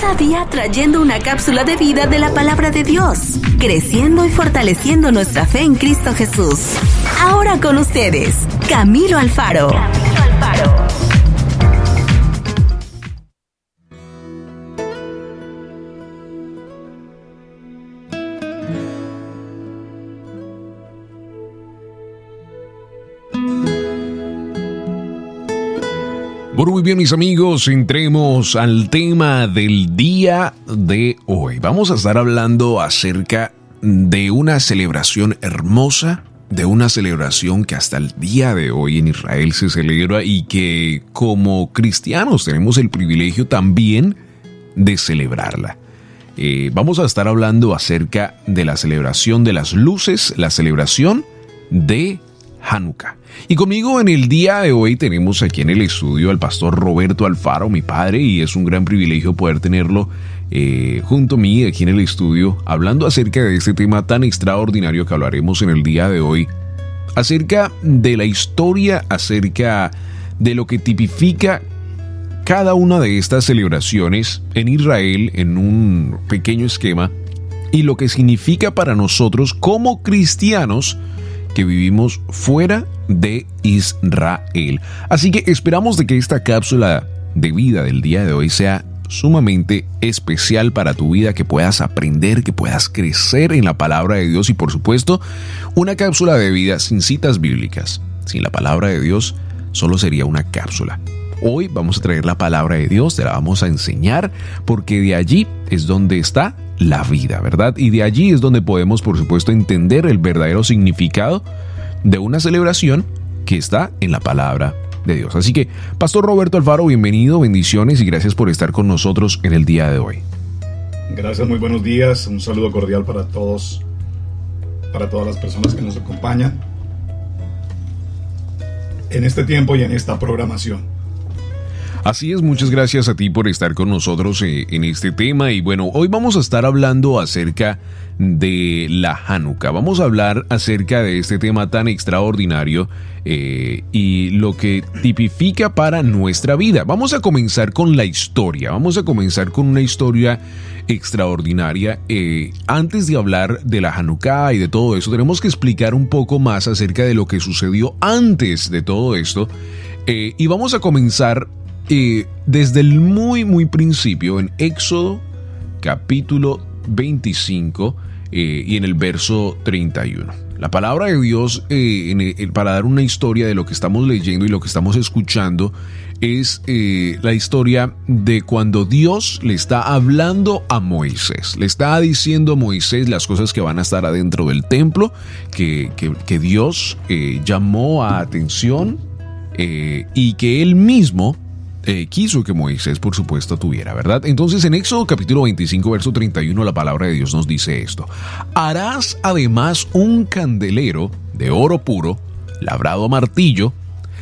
Cada día trayendo una cápsula de vida de la palabra de Dios, creciendo y fortaleciendo nuestra fe en Cristo Jesús. Ahora con ustedes, Camilo Alfaro. Bueno, muy bien, mis amigos, entremos al tema del día de hoy. Vamos a estar hablando acerca de una celebración hermosa, de una celebración que hasta el día de hoy en Israel se celebra y que como cristianos tenemos el privilegio también de celebrarla. Vamos a estar hablando acerca de la celebración de las luces, la celebración de Hanukkah. Y conmigo en el día de hoy tenemos aquí en el estudio al pastor Roberto Alfaro, mi padre, y es un gran privilegio poder tenerlo junto a mí aquí en el estudio, hablando acerca de este tema tan extraordinario que hablaremos en el día de hoy, acerca de la historia, acerca de lo que tipifica cada una de estas celebraciones en Israel en un pequeño esquema y lo que significa para nosotros como cristianos que vivimos fuera de Israel. Así que esperamos de que esta cápsula de vida del día de hoy sea sumamente especial para tu vida, que puedas aprender, que puedas crecer en la palabra de Dios y por supuesto una cápsula de vida sin citas bíblicas. Sin la palabra de Dios solo sería una cápsula. Hoy vamos a traer la palabra de Dios, te la vamos a enseñar porque de allí es donde está la vida, ¿verdad? Y de allí es donde podemos, por supuesto, entender el verdadero significado de una celebración que está en la palabra de Dios. Así que, Pastor Roberto Alfaro, bienvenido, bendiciones y gracias por estar con nosotros en el día de hoy. Gracias, muy buenos días, un saludo cordial para todos, para todas las personas que nos acompañan en este tiempo y en esta programación. Así es, muchas gracias a ti por estar con nosotros en este tema y bueno, hoy vamos a estar hablando acerca de la Hanukkah. Vamos a hablar acerca de este tema tan extraordinario y lo que tipifica para nuestra vida. Vamos a comenzar con la historia, vamos a comenzar con una historia extraordinaria. Antes de hablar de la Hanukkah y de todo eso, tenemos que explicar un poco más acerca de lo que sucedió antes de todo esto y vamos a comenzar desde el muy principio en Éxodo capítulo 25 y en el verso 31. La palabra de Dios para dar una historia de lo que estamos leyendo y lo que estamos escuchando es la historia de cuando Dios le está hablando a Moisés. Le está diciendo a Moisés las cosas que van a estar adentro del templo, que Dios llamó a atención y que él mismo quiso que Moisés, por supuesto, tuviera, ¿verdad? Entonces, en Éxodo capítulo 25, verso 31, la palabra de Dios nos dice esto: harás además un candelero de oro puro, labrado a martillo.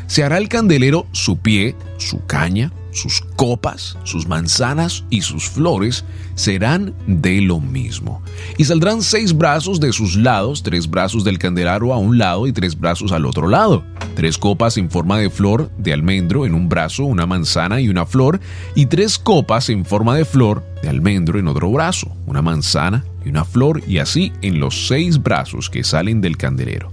Se hará el candelero su pie, su caña, sus copas, sus manzanas y sus flores serán de lo mismo. Y saldrán 6 brazos de sus lados, 3 brazos del candelero a un lado y 3 brazos al otro lado. 3 copas en forma de flor de almendro en un brazo, una manzana y una flor, y 3 copas en forma de flor de almendro en otro brazo, una manzana y una flor, y así en los 6 brazos que salen del candelero.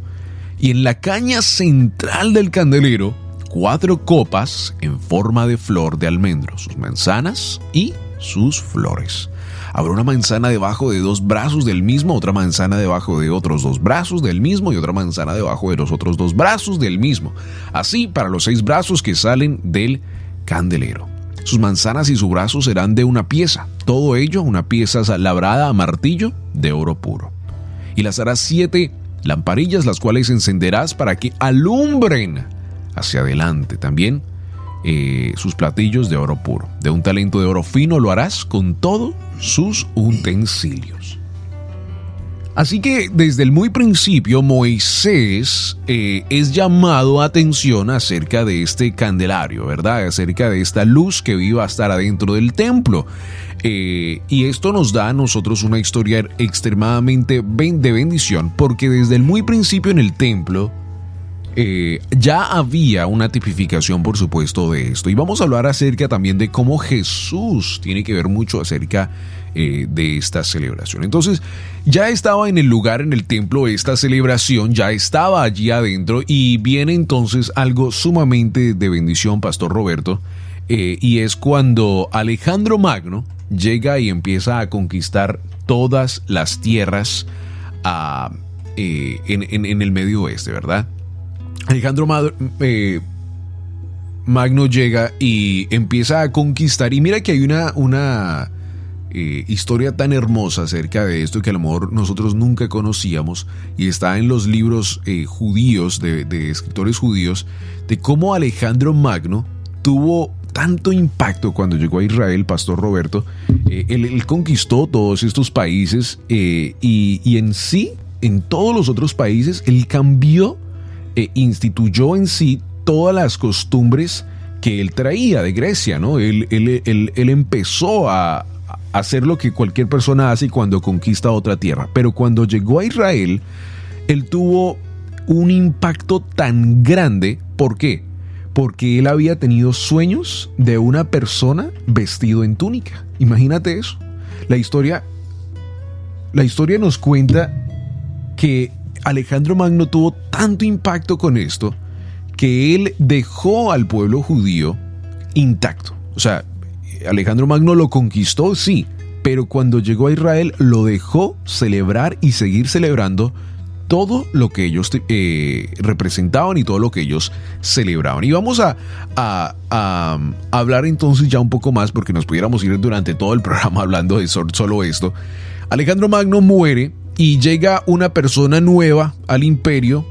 Y en la caña central del candelero, 4 copas en forma de flor de almendro, sus manzanas y sus flores. Habrá una manzana debajo de 2 brazos del mismo, otra manzana debajo de otros 2 brazos del mismo y otra manzana debajo de los otros 2 brazos del mismo. Así para los 6 brazos que salen del candelero. Sus manzanas y sus brazos serán de una pieza, todo ello una pieza labrada a martillo de oro puro. Y las harás 7 lamparillas, las cuales encenderás para que alumbren hacia adelante. También sus platillos de oro puro. De un talento de oro fino lo harás con todos sus utensilios. Así que desde el muy principio Moisés es llamado a atención acerca de este candelario, ¿verdad? Acerca de esta luz que iba a estar adentro del templo. Y esto nos da a nosotros una historia extremadamente de bendición, porque desde el muy principio en el templo ya había una tipificación, por supuesto, de esto. Y vamos a hablar acerca también de cómo Jesús tiene que ver mucho acerca de esta celebración. Entonces, ya estaba en el lugar, en el templo, esta celebración, ya estaba allí adentro, y viene entonces algo sumamente de bendición, Pastor Roberto, y es cuando Alejandro Magno llega y empieza a conquistar todas las tierras en el Medio Oeste, ¿verdad? Alejandro Magno llega y empieza a conquistar, y mira que hay una historia tan hermosa acerca de esto que a lo mejor nosotros nunca conocíamos, y está en los libros judíos, de escritores judíos, de cómo Alejandro Magno tuvo tanto impacto cuando llegó a Israel, Pastor Roberto. Él conquistó todos estos países, y en sí, en todos los otros países, él cambió, instituyó en sí todas las costumbres que él traía de Grecia, ¿no? Él empezó a hacer lo que cualquier persona hace cuando conquista otra tierra. Pero cuando llegó a Israel, él tuvo un impacto tan grande. ¿Por qué? Porque él había tenido sueños de una persona vestido en túnica. Imagínate eso. La historia nos cuenta que Alejandro Magno tuvo tanto impacto con esto que él dejó al pueblo judío intacto. O sea, Alejandro Magno lo conquistó, sí, pero cuando llegó a Israel lo dejó celebrar y seguir celebrando todo lo que ellos representaban y todo lo que ellos celebraban. Y vamos a hablar entonces ya un poco más, porque nos pudiéramos ir durante todo el programa hablando de solo esto. Alejandro Magno muere y llega una persona nueva al imperio.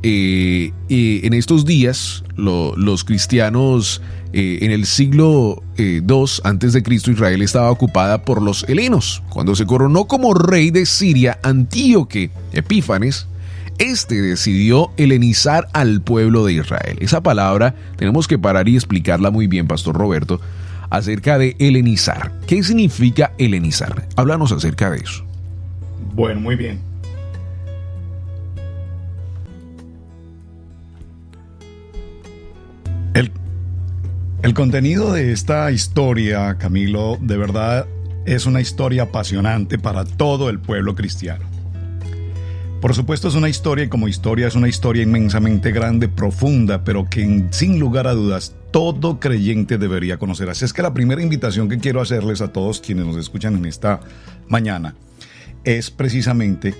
En estos días, los cristianos, en el siglo II antes de Cristo, Israel estaba ocupada por los helenos. Cuando se coronó como rey de Siria Antíoco Epífanes, decidió helenizar al pueblo de Israel. Esa palabra tenemos que parar y explicarla muy bien, Pastor Roberto, acerca de helenizar. ¿Qué significa helenizar? Háblanos acerca de eso. Bueno, muy bien. El contenido de esta historia, Camilo, de verdad es una historia apasionante para todo el pueblo cristiano. Por supuesto es una historia, y como historia es una historia inmensamente grande, profunda, pero que sin lugar a dudas todo creyente debería conocer. Así es que la primera invitación que quiero hacerles a todos quienes nos escuchan en esta mañana es precisamente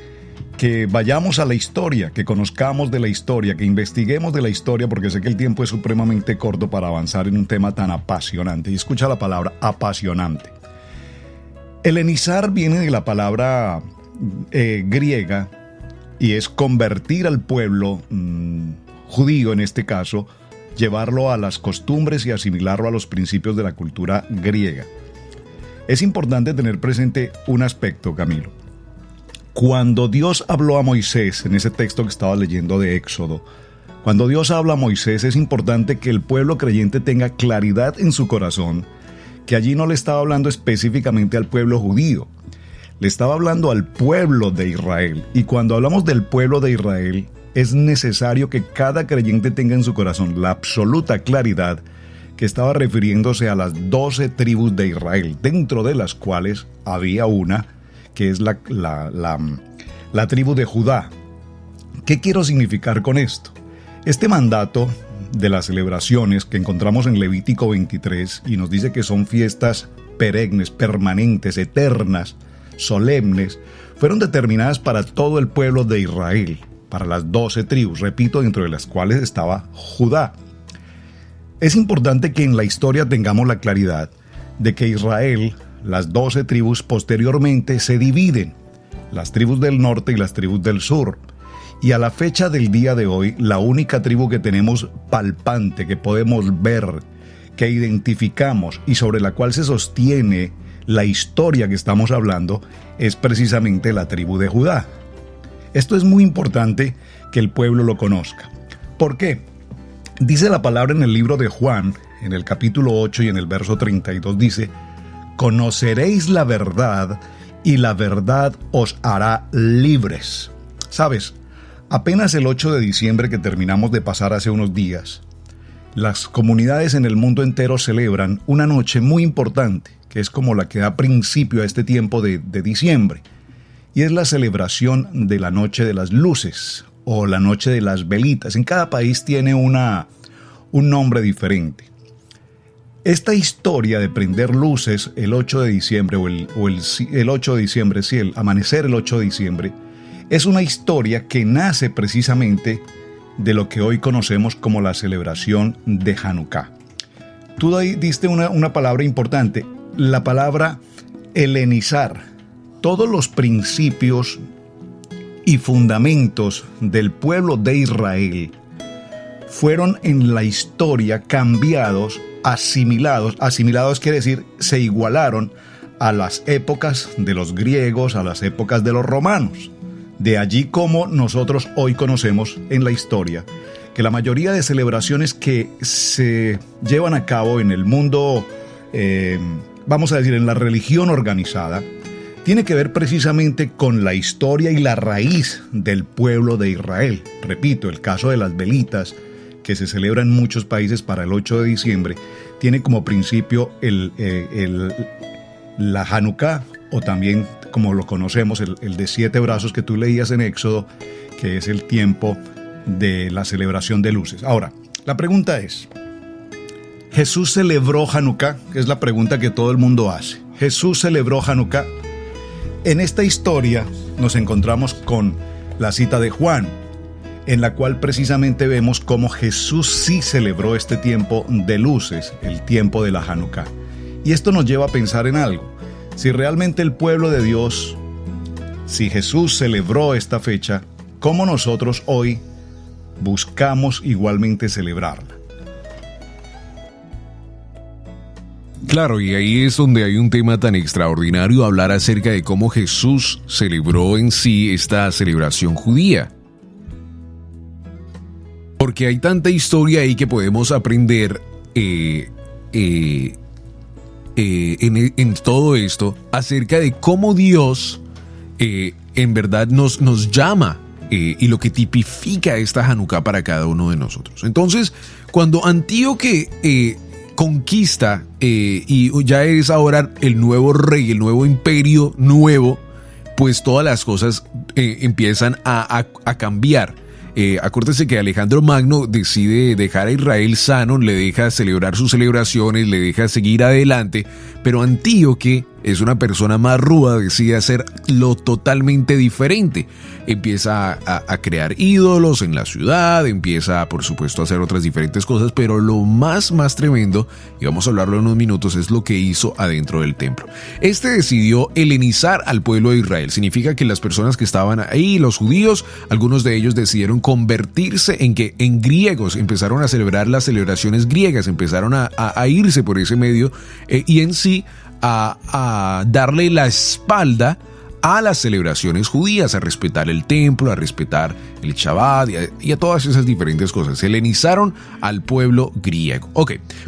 que vayamos a la historia, que conozcamos de la historia, que investiguemos de la historia, porque sé que el tiempo es supremamente corto para avanzar en un tema tan apasionante. Y escucha la palabra apasionante. Helenizar viene de la palabra griega, y es convertir al pueblo judío, en este caso, llevarlo a las costumbres y asimilarlo a los principios de la cultura griega. Es importante tener presente un aspecto, Camilo. Cuando Dios habló a Moisés, en ese texto que estaba leyendo de Éxodo, cuando Dios habla a Moisés, es importante que el pueblo creyente tenga claridad en su corazón, que allí no le estaba hablando específicamente al pueblo judío, le estaba hablando al pueblo de Israel. Y cuando hablamos del pueblo de Israel, es necesario que cada creyente tenga en su corazón la absoluta claridad que estaba refiriéndose a las 12 tribus de Israel, dentro de las cuales había una que es la tribu de Judá. ¿Qué quiero significar con esto? Este mandato de las celebraciones que encontramos en Levítico 23 y nos dice que son fiestas perennes, permanentes, eternas, solemnes, fueron determinadas para todo el pueblo de Israel, para las 12 tribus, repito, dentro de las cuales estaba Judá. Es importante que en la historia tengamos la claridad de que Israel, las 12 tribus posteriormente se dividen, las tribus del norte y las tribus del sur. Y a la fecha del día de hoy, la única tribu que tenemos palpante, que podemos ver, que identificamos y sobre la cual se sostiene la historia que estamos hablando, es precisamente la tribu de Judá. Esto es muy importante que el pueblo lo conozca. ¿Por qué? Dice la palabra en el libro de Juan, en el capítulo 8 y en el verso 32, dice: conoceréis la verdad y la verdad os hará libres. ¿Sabes? Apenas el 8 de diciembre que terminamos de pasar hace unos días, las comunidades en el mundo entero celebran una noche muy importante, que es como la que da principio a este tiempo de diciembre, y es la celebración de la Noche de las Luces o la Noche de las Velitas. En cada país tiene un nombre diferente. Esta historia de prender luces el 8 de diciembre el 8 de diciembre, sí, el amanecer el 8 de diciembre, es una historia que nace precisamente de lo que hoy conocemos como la celebración de Hanukkah. Tú ahí diste una palabra importante, la palabra helenizar. Todos los principios y fundamentos del pueblo de Israel fueron en la historia cambiados, asimilados quiere decir se igualaron a las épocas de los griegos, a las épocas de los romanos. De allí como nosotros hoy conocemos en la historia que la mayoría de celebraciones que se llevan a cabo en el mundo, vamos a decir, en la religión organizada, tiene que ver precisamente con la historia y la raíz del pueblo de Israel. Repito, el caso de las velitas, que se celebra en muchos países para el 8 de diciembre, tiene como principio la Hanukkah, o también como lo conocemos, el de 7 brazos que tú leías en Éxodo, que es el tiempo de la celebración de luces. Ahora, la pregunta es, ¿Jesús celebró Hanukkah? Es la pregunta que todo el mundo hace. ¿Jesús celebró Hanukkah? En esta historia nos encontramos con la cita de Juan, en la cual precisamente vemos cómo Jesús sí celebró este tiempo de luces, el tiempo de la Hanukkah. Y esto nos lleva a pensar en algo. Si realmente el pueblo de Dios, si Jesús celebró esta fecha, ¿cómo nosotros hoy buscamos igualmente celebrarla? Claro, y ahí es donde hay un tema tan extraordinario, hablar acerca de cómo Jesús celebró en sí esta celebración judía. Porque hay tanta historia ahí que podemos aprender en todo esto acerca de cómo Dios en verdad nos llama y lo que tipifica esta Hanukkah para cada uno de nosotros. Entonces, cuando Antíoque conquista y ya es ahora el nuevo rey, el nuevo imperio nuevo, pues todas las cosas empiezan a cambiar. Acuérdese que Alejandro Magno decide dejar a Israel sano, le deja celebrar sus celebraciones, le deja seguir adelante, pero Antíoque es una persona más ruda, decide hacer lo totalmente diferente. Empieza a crear ídolos en la ciudad, empieza por supuesto a hacer otras diferentes cosas, pero lo más tremendo, y vamos a hablarlo en unos minutos, es lo que hizo adentro del templo. Decidió helenizar al pueblo de Israel. Significa que las personas que estaban ahí, los judíos, algunos de ellos decidieron convertirse en griegos, empezaron a celebrar las celebraciones griegas, empezaron a irse por ese medio y en sí a darle la espalda a las celebraciones judías, a respetar el templo, a respetar el Shabbat y a todas esas diferentes cosas. Helenizaron al pueblo griego.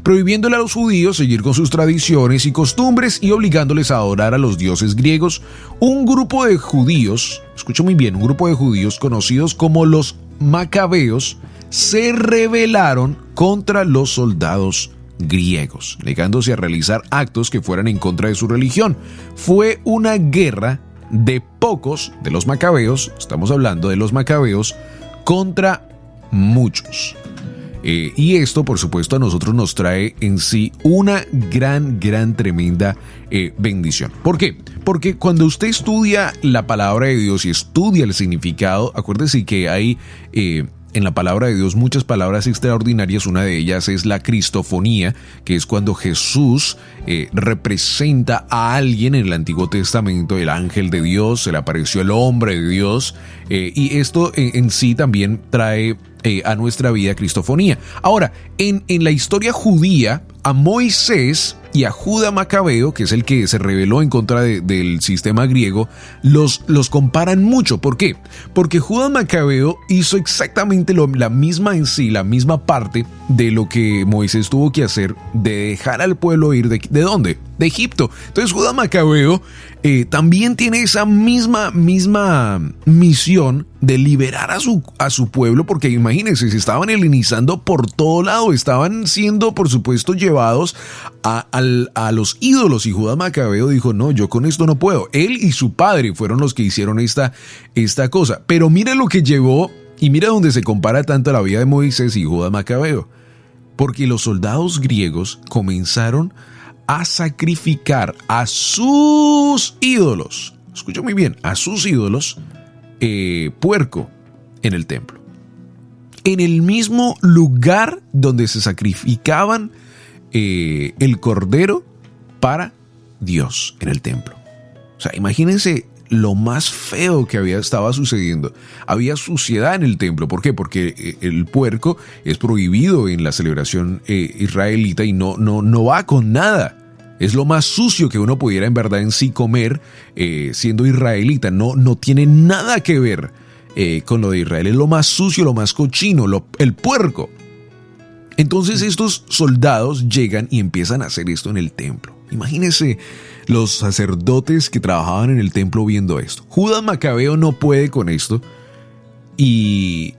Prohibiéndole a los judíos seguir con sus tradiciones y costumbres y obligándoles a adorar a los dioses griegos, un grupo de judíos, escucha muy bien, un grupo de judíos conocidos como los macabeos, se rebelaron contra los soldados griegos, negándose a realizar actos que fueran en contra de su religión. Fue una guerra de pocos de los macabeos, estamos hablando de los macabeos, contra muchos. Y esto, por supuesto, a nosotros nos trae en sí una gran, tremenda bendición. ¿Por qué? Porque cuando usted estudia la palabra de Dios y estudia el significado, acuérdese que hay en la palabra de Dios muchas palabras extraordinarias. Una de ellas es la cristofonía, que es cuando Jesús representa a alguien en el Antiguo Testamento, el ángel de Dios, se le apareció el hombre de Dios, y esto en sí también trae a nuestra vida cristofonía. Ahora, en la historia judía, a Moisés y a Judá Macabeo, que es el que se rebeló en contra del sistema griego, los comparan mucho. ¿Por qué? Porque Judá Macabeo hizo exactamente la misma en sí, la misma parte de lo que Moisés tuvo que hacer, de dejar al pueblo ir. ¿De dónde? Egipto. Entonces Judá Macabeo también tiene esa misma misión de liberar a su pueblo, porque imagínense, se estaban helenizando por todo lado, estaban siendo por supuesto llevados a los ídolos, y Judá Macabeo dijo, no, yo con esto no puedo. Él y su padre fueron los que hicieron esta cosa, pero mira lo que llevó, y mira donde se compara tanto la vida de Moisés y Judá Macabeo, porque los soldados griegos comenzaron a sacrificar a sus ídolos, escucha muy bien, a sus ídolos, puerco en el templo. En el mismo lugar donde se sacrificaban el cordero para Dios en el templo. O sea, imagínense lo más feo que estaba sucediendo. Había suciedad en el templo. ¿Por qué? Porque el puerco es prohibido en la celebración israelita y no va con nada. Es lo más sucio que uno pudiera en verdad en sí comer siendo israelita. No tiene nada que ver con lo de Israel. Es lo más sucio, lo más cochino, el puerco. Entonces estos soldados llegan y empiezan a hacer esto en el templo. Imagínense los sacerdotes que trabajaban en el templo viendo esto. Judá Macabeo no puede con esto y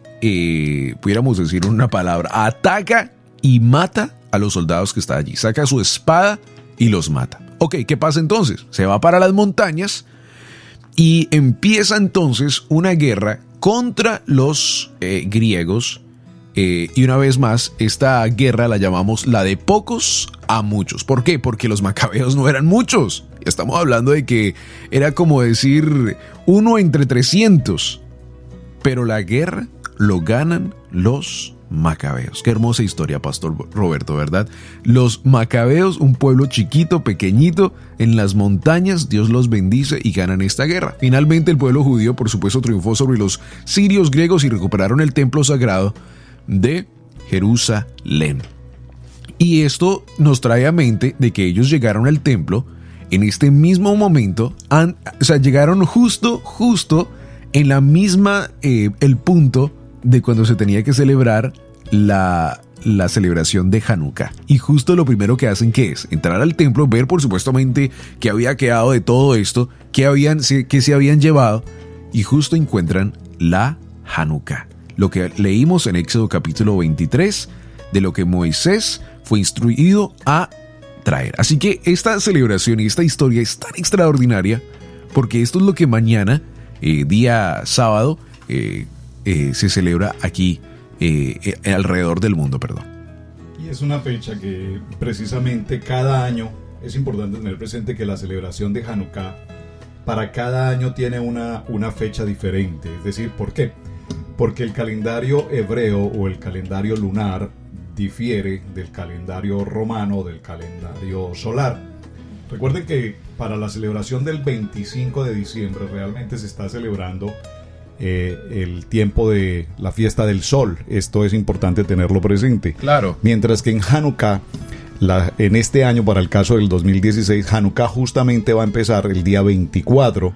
pudiéramos decir una palabra, ataca y mata a los soldados que están allí. Saca su espada y los mata. Ok, ¿qué pasa entonces? Se va para las montañas y empieza entonces una guerra contra los griegos. Y una vez más, esta guerra la llamamos la de pocos a muchos. ¿Por qué? Porque los macabeos no eran muchos. Estamos hablando de que era como decir 1 entre 300. Pero la guerra lo ganan los macabeos. Qué hermosa historia, Pastor Roberto, ¿verdad? Los macabeos, un pueblo chiquito, pequeñito, en las montañas, Dios los bendice y ganan esta guerra. Finalmente el pueblo judío, por supuesto, triunfó sobre los sirios griegos y recuperaron el templo sagrado de Jerusalén. Y esto nos trae a mente de que ellos llegaron al templo en este mismo momento, o sea, llegaron justo en la misma, el punto de cuando se tenía que celebrar la celebración de Hanukkah. Y justo lo primero que hacen, ¿qué es? Entrar al templo, ver por supuestamente qué había quedado de todo esto, qué se habían llevado, y justo encuentran la Hanukkah. Lo que leímos en Éxodo capítulo 23, de lo que Moisés fue instruido a traer. Así que esta celebración y esta historia es tan extraordinaria, porque esto es lo que mañana, día sábado, se celebra aquí alrededor del mundo, perdón. Y es una fecha que precisamente cada año es importante tener presente que la celebración de Hanukkah para cada año tiene una fecha diferente. Es decir, ¿por qué? Porque el calendario hebreo o el calendario lunar difiere del calendario romano o del calendario solar. Recuerden que para la celebración del 25 de diciembre realmente se está celebrando el tiempo de la fiesta del sol. Esto es importante tenerlo presente. Claro. Mientras que en Hanukkah, en este año, para el caso del 2016, Hanukkah justamente va a empezar el día 24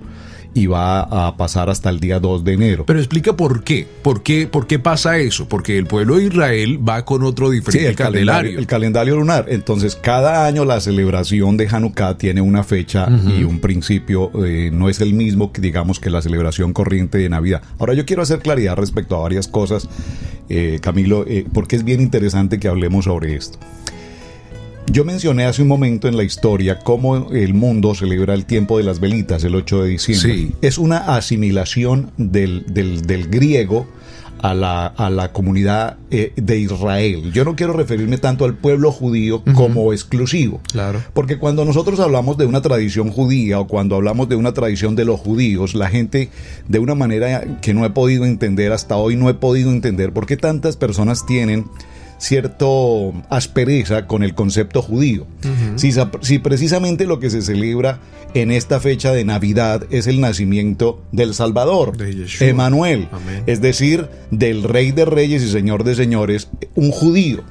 y va a pasar hasta el día 2 de enero. Pero explica por qué. ¿Por qué pasa eso? Porque el pueblo de Israel va con otro diferente calendario. El calendario lunar. Entonces, cada año la celebración de Hanukkah tiene una fecha y un principio. No es el mismo que, digamos, que la celebración corriente de Navidad. Ahora, yo quiero hacer claridad respecto a varias cosas, Camilo, porque es bien interesante que hablemos sobre esto. Yo mencioné hace un momento en la historia cómo el mundo celebra el tiempo de las velitas, el 8 de diciembre. Sí. Es una asimilación del griego a la comunidad de Israel. Yo no quiero referirme tanto al pueblo judío como exclusivo. Claro. Porque cuando nosotros hablamos de una tradición judía o cuando hablamos de una tradición de los judíos, la gente, de una manera que no he podido entender hasta hoy, no he podido entender por qué tantas personas tienen cierto aspereza con el concepto judío. Si precisamente lo que se celebra en esta fecha de Navidad es el nacimiento del Salvador, de Yeshua, Emanuel, amén, es decir, del Rey de Reyes y Señor de Señores, un judío.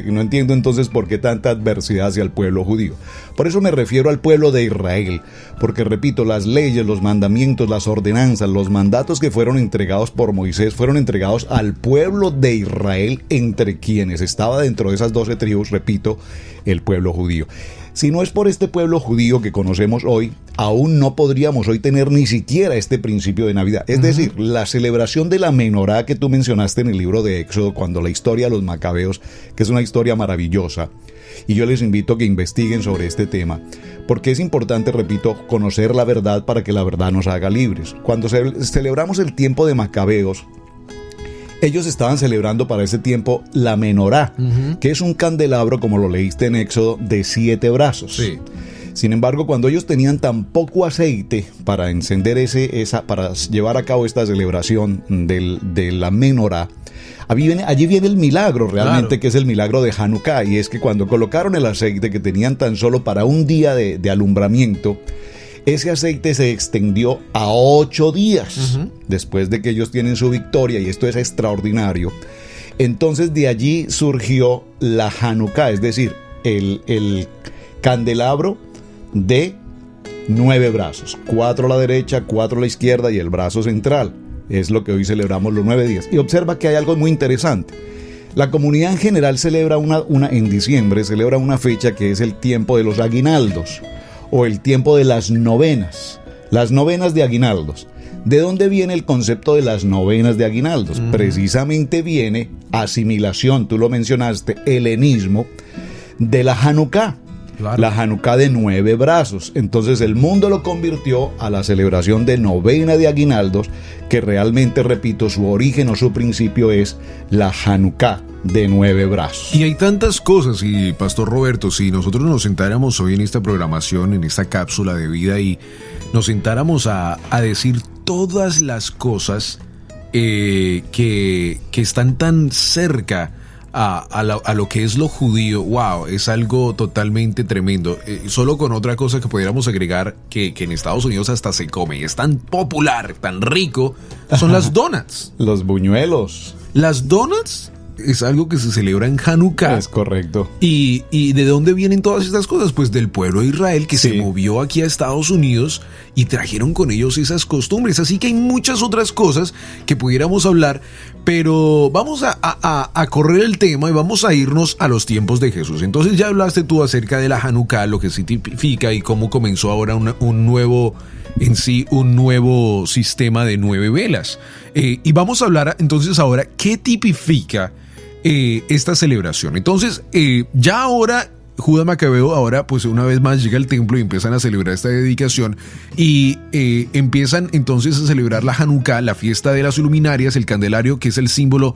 No entiendo entonces por qué tanta adversidad hacia el pueblo judío. Por eso me refiero al pueblo de Israel, porque repito, las leyes, los mandamientos, las ordenanzas, los mandatos que fueron entregados por Moisés fueron entregados al pueblo de Israel, entre quienes estaba dentro de esas 12 tribus, repito, el pueblo judío. Si no es por este pueblo judío que conocemos hoy, aún no podríamos hoy tener ni siquiera este principio de Navidad. Es decir, la celebración de la menorá que tú mencionaste en el libro de Éxodo, cuando la historia de los macabeos, que es una historia maravillosa, y yo les invito a que investiguen sobre este tema, porque es importante, repito, conocer la verdad para que la verdad nos haga libres. Cuando celebramos el tiempo de macabeos, ellos estaban celebrando para ese tiempo la menorá, que es un candelabro, como lo leíste en Éxodo, de 7 brazos. Sí. Sin embargo, cuando ellos tenían tan poco aceite para encender para llevar a cabo esta celebración de la menorá, allí viene el milagro realmente, claro, que es el milagro de Hanukkah, y es que cuando colocaron el aceite que tenían tan solo para un día de alumbramiento, ese aceite se extendió a 8 días después de que ellos tienen su victoria, y esto es extraordinario. Entonces de allí surgió la Hanukkah, es decir, el candelabro de 9 brazos, 4 a la derecha, 4 a la izquierda y el brazo central. Es lo que hoy celebramos los 9 días. Y observa que hay algo muy interesante. La comunidad en general celebra en diciembre, celebra una fecha que es el tiempo de los aguinaldos, o el tiempo de las novenas de aguinaldos. ¿De dónde viene el concepto de las novenas de aguinaldos? Precisamente viene asimilación, tú lo mencionaste, helenismo, de la Hanukkah. Claro. La Hanukkah de 9 brazos. Entonces el mundo lo convirtió a la celebración de novena de aguinaldos, que realmente, repito, su origen o su principio es la Hanukkah de 9 brazos. Y hay tantas cosas, y Pastor Roberto, si nosotros nos sentáramos hoy en esta programación, en esta cápsula de vida, y nos sentáramos a decir todas las cosas que están tan cerca a lo que es lo judío, wow, es algo totalmente tremendo. Solo con otra cosa que pudiéramos agregar, que en Estados Unidos hasta se come, y es tan popular, tan rico, son las donuts. Los buñuelos. Las donuts es algo que se celebra en Hanukkah. Es correcto. ¿Y de dónde vienen todas estas cosas? Pues del pueblo de Israel, que se movió aquí a Estados Unidos y trajeron con ellos esas costumbres. Así que hay muchas otras cosas que pudiéramos hablar, pero vamos a correr el tema y vamos a irnos a los tiempos de Jesús. Entonces ya hablaste tú acerca de la Hanukkah, lo que significa y cómo comenzó ahora un nuevo sistema de 9 velas. Y vamos a hablar entonces ahora qué tipifica esta celebración. Entonces, ya ahora Judá Macabeo ahora pues una vez más llega al templo y empiezan a celebrar esta dedicación y empiezan entonces a celebrar la Hanukkah, la fiesta de las luminarias, el candelario, que es el símbolo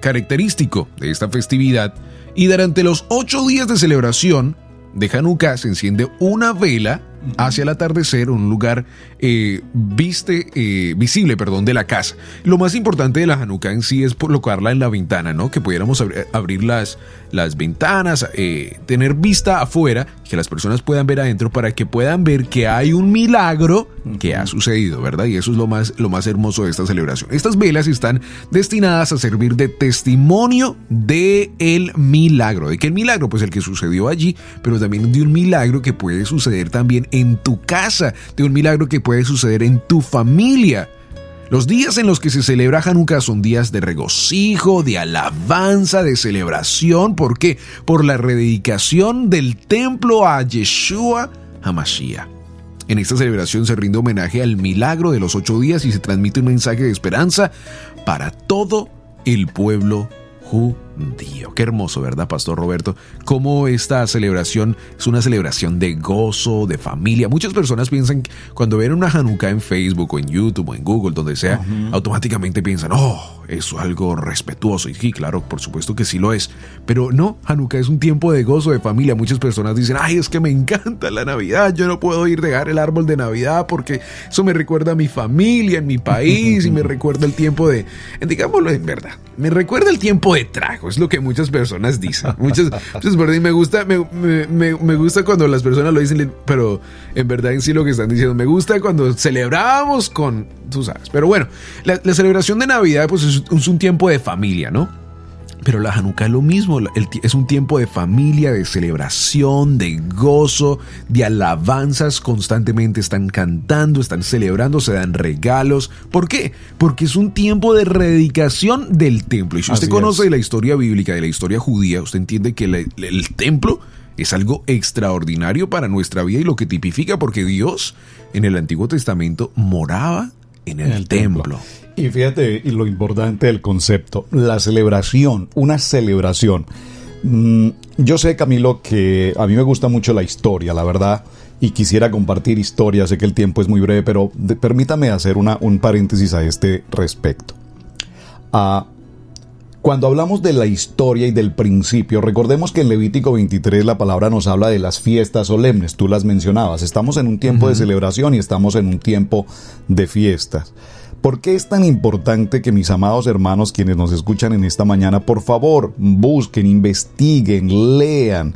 característico de esta festividad. Y durante los 8 días de celebración de Hanukkah se enciende una vela hacia el atardecer, un lugar visible de la casa. Lo más importante de la Hanukkah en sí es colocarla en la ventana, ¿no? Que pudiéramos abrir las ventanas, tener vista afuera, que las personas puedan ver adentro, para que puedan ver que hay un milagro que ha sucedido, ¿verdad? Y eso es lo más hermoso de esta celebración. Estas velas están destinadas a servir de testimonio del milagro. ¿De qué milagro? Pues el que sucedió allí, pero también de un milagro que puede suceder también en tu casa, de un milagro que puede suceder en tu familia. Los días en los que se celebra Hanukkah son días de regocijo, de alabanza, de celebración. ¿Por qué? Por la rededicación del templo a Yeshua HaMashiach. En esta celebración se rinde homenaje al milagro de los 8 días y se transmite un mensaje de esperanza para todo el pueblo judío. Qué hermoso, ¿verdad, Pastor Roberto? Cómo esta celebración es una celebración de gozo, de familia. Muchas personas piensan que cuando ven una Hanukkah en Facebook o en YouTube o en Google, donde sea, automáticamente piensan, eso es algo respetuoso. Y sí, claro, por supuesto que sí lo es. Pero no, Hanukkah es un tiempo de gozo, de familia. Muchas personas dicen, es que me encanta la Navidad. Yo no puedo ir a dejar el árbol de Navidad porque eso me recuerda a mi familia, en mi país, y me recuerda el tiempo digámoslo en verdad, me recuerda el tiempo de trago. Es lo que muchas personas dicen. Muchas personas, y me gusta cuando las personas lo dicen, pero en verdad en sí lo que están diciendo, me gusta cuando celebramos con, tú sabes. Pero bueno, la celebración de Navidad pues es un tiempo de familia, ¿no? Pero la Hanukkah es lo mismo, es un tiempo de familia, de celebración, de gozo, de alabanzas. Constantemente están cantando, están celebrando, se dan regalos. ¿Por qué? Porque es un tiempo de rededicación del templo. Y si usted conoce de la historia bíblica, de la historia judía, usted entiende que el templo es algo extraordinario para nuestra vida y lo que tipifica, porque Dios en el Antiguo Testamento moraba en el templo. Y fíjate, y lo importante del concepto, la celebración, una celebración. Yo sé, Camilo, que a mí me gusta mucho la historia, la verdad, y quisiera compartir historia. Sé que el tiempo es muy breve, pero permítame hacer un paréntesis a este respecto. Cuando hablamos de la historia y del principio, recordemos que en Levítico 23 la palabra nos habla de las fiestas solemnes, tú las mencionabas. Estamos en un tiempo de celebración y estamos en un tiempo de fiestas. ¿Por qué es tan importante que mis amados hermanos, quienes nos escuchan en esta mañana, por favor, busquen, investiguen, lean,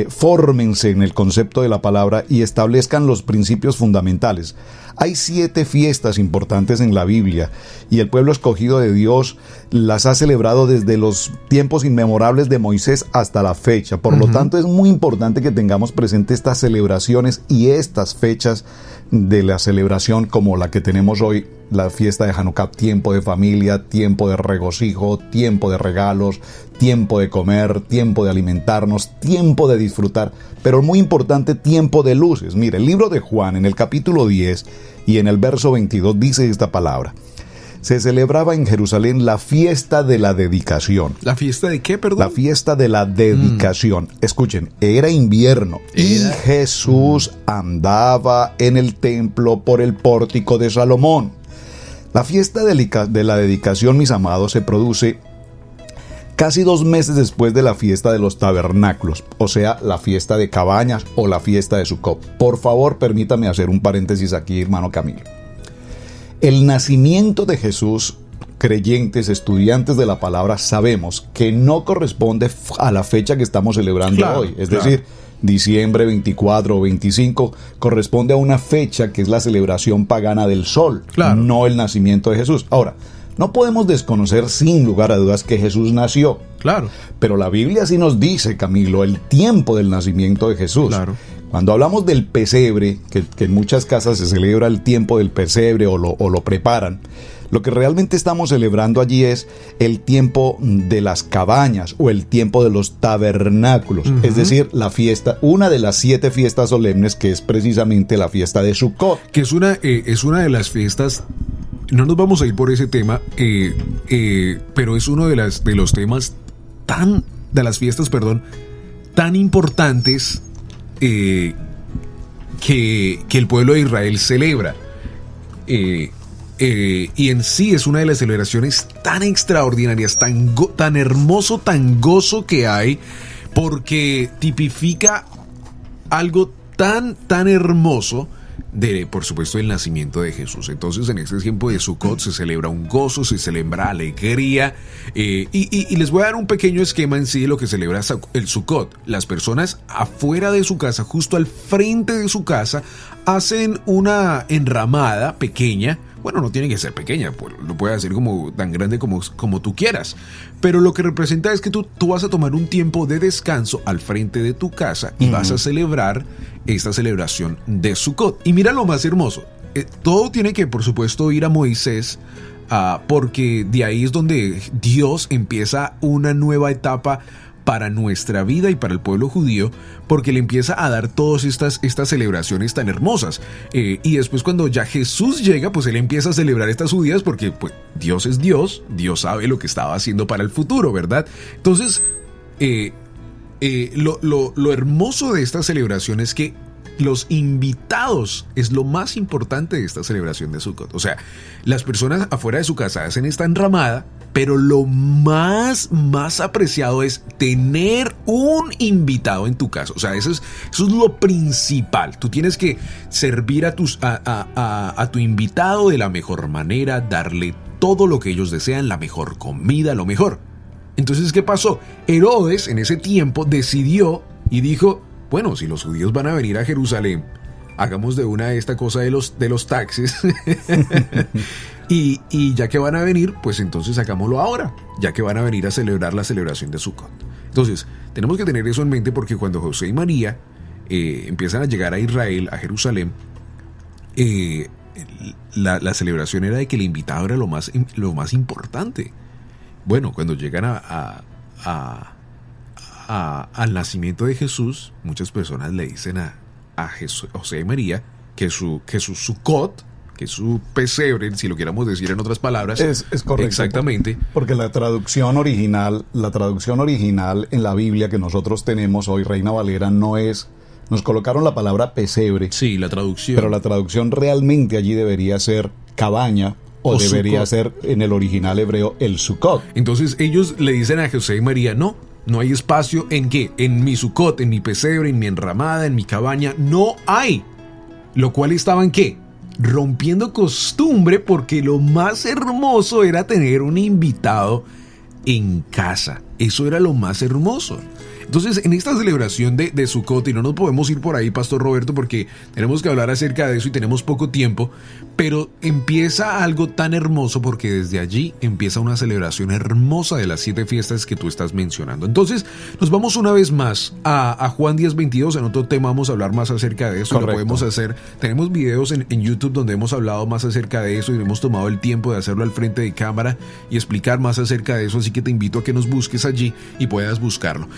fórmense en el concepto de la palabra y establezcan los principios fundamentales? Hay 7 fiestas importantes en la Biblia y el pueblo escogido de Dios las ha celebrado desde los tiempos inmemorables de Moisés hasta la fecha. Por lo tanto, es muy importante que tengamos presente estas celebraciones y estas fechas de la celebración como la que tenemos hoy, la fiesta de Hanukkah, tiempo de familia, tiempo de regocijo, tiempo de regalos, tiempo de comer, tiempo de alimentarnos, tiempo de disfrutar, pero muy importante, tiempo de luces. Mire, el libro de Juan en el capítulo 10 y en el verso 22 dice esta palabra: se celebraba en Jerusalén la fiesta de la dedicación. ¿La fiesta de qué, perdón? La fiesta de la dedicación. Escuchen, era invierno y Jesús andaba en el templo por el pórtico de Salomón. La fiesta de la dedicación, mis amados, se produce casi 2 meses después de la fiesta de los tabernáculos, o sea, la fiesta de cabañas o la fiesta de Sucot. Por favor, permítame hacer un paréntesis aquí, hermano Camilo. El nacimiento de Jesús, creyentes, estudiantes de la palabra, sabemos que no corresponde a la fecha que estamos celebrando hoy. Es decir, diciembre 24 o 25 corresponde a una fecha que es la celebración pagana del sol, no el nacimiento de Jesús. Ahora, no podemos desconocer sin lugar a dudas que Jesús nació. Claro. Pero la Biblia sí nos dice, Camilo, el tiempo del nacimiento de Jesús. Claro. Cuando hablamos del pesebre, que en muchas casas se celebra el tiempo del pesebre o lo preparan, lo que realmente estamos celebrando allí es el tiempo de las cabañas o el tiempo de los tabernáculos. Es decir, la fiesta, una de las 7 fiestas solemnes, que es precisamente la fiesta de Sucot. Que es una de las fiestas. No nos vamos a ir por ese tema, pero es uno de los temas de las fiestas, tan importantes que el pueblo de Israel celebra. Y en sí es una de las celebraciones tan extraordinarias, tan hermoso, tan gozo que hay, porque tipifica algo tan hermoso de, por supuesto, el nacimiento de Jesús. Entonces, en este tiempo de Sukkot se celebra un gozo, se celebra alegría, y les voy a dar un pequeño esquema en sí de lo que celebra el Sukkot. Las personas afuera de su casa, justo al frente de su casa, hacen una enramada pequeña. Bueno, no tiene que ser pequeña, lo puedes hacer como tan grande como tú quieras. Pero lo que representa es que tú vas a tomar un tiempo de descanso al frente de tu casa y vas a celebrar esta celebración de Sukkot. Y mira lo más hermoso. Todo tiene que, por supuesto, ir a Moisés, porque de ahí es donde Dios empieza una nueva etapa para nuestra vida y para el pueblo judío, porque le empieza a dar todas estas celebraciones tan hermosas. Y después, cuando ya Jesús llega, pues él empieza a celebrar estas judías, porque pues Dios es Dios sabe lo que estaba haciendo para el futuro, ¿verdad? Entonces, lo hermoso de esta celebración es que los invitados es lo más importante de esta celebración de Sukkot. O sea, las personas afuera de su casa hacen esta enramada, pero lo más apreciado es tener un invitado en tu casa. O sea, eso es lo principal. Tú tienes que servir a tu invitado de la mejor manera, darle todo lo que ellos desean, la mejor comida, lo mejor. Entonces, ¿qué pasó? Herodes en ese tiempo decidió y dijo: bueno, si los judíos van a venir a Jerusalén, hagamos de una esta cosa de los taxis. y ya que van a venir, pues entonces hagámoslo ahora, ya que van a venir a celebrar la celebración de Sukkot. Entonces, tenemos que tener eso en mente, porque cuando José y María empiezan a llegar a Israel, a Jerusalén, la celebración era de que el invitado era lo más importante. Bueno, cuando llegan a al nacimiento de Jesús, muchas personas le dicen a José y María que su Sukkot, que es su pesebre, si lo quieramos decir en otras palabras. Es correcto. Exactamente. Porque la traducción original en la Biblia que nosotros tenemos hoy, Reina Valera, no es... Nos colocaron la palabra pesebre. Sí, la traducción. Pero la traducción realmente allí debería ser cabaña o debería Sukkot. Ser en el original hebreo el Sukkot. Entonces ellos le dicen a José y María, no hay espacio en qué, en mi Sukkot, en mi pesebre, en mi enramada, en mi cabaña, no hay. Lo cual estaba en qué, rompiendo costumbre, porque lo más hermoso era tener un invitado en casa. Eso era lo más hermoso. Entonces, en esta celebración de Sukkot, y no nos podemos ir por ahí, Pastor Roberto, porque tenemos que hablar acerca de eso y tenemos poco tiempo, pero empieza algo tan hermoso porque desde allí empieza una celebración hermosa de las 7 fiestas que tú estás mencionando. Entonces, nos vamos una vez más a Juan 10:22. En otro tema vamos a hablar más acerca de eso. Correcto. Lo podemos hacer. Tenemos videos en YouTube donde hemos hablado más acerca de eso y hemos tomado el tiempo de hacerlo al frente de cámara y explicar más acerca de eso, así que te invito a que nos busques allí y puedas buscarlo.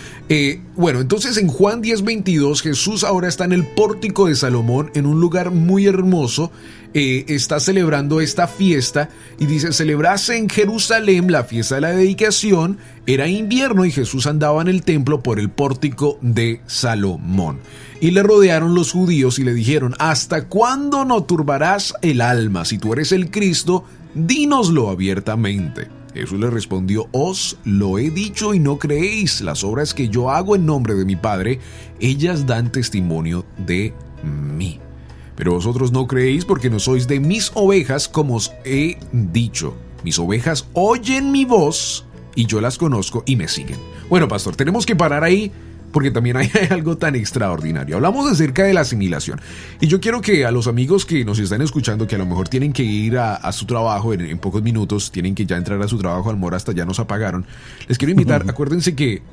Bueno, entonces en Juan 10:22 Jesús ahora está en el pórtico de Salomón, en un lugar muy hermoso. Está celebrando esta fiesta y dice: celebrase en Jerusalén la fiesta de la dedicación. Era invierno y Jesús andaba en el templo por el pórtico de Salomón. Y le rodearon los judíos y le dijeron: ¿hasta cuándo no turbarás el alma? Si tú eres el Cristo, dínoslo abiertamente. Jesús le respondió: os lo he dicho y no creéis. Las obras que yo hago en nombre de mi Padre, ellas dan testimonio de mí. Pero vosotros no creéis porque no sois de mis ovejas, como os he dicho. Mis ovejas oyen mi voz y yo las conozco y me siguen. Bueno, pastor, tenemos que parar ahí porque también hay algo tan extraordinario. Hablamos acerca de la asimilación. Y yo quiero que a los amigos que nos están escuchando, que a lo mejor tienen que ir a su trabajo en pocos minutos, tienen que ya entrar a su trabajo, al hasta ya nos apagaron, les quiero invitar, acuérdense que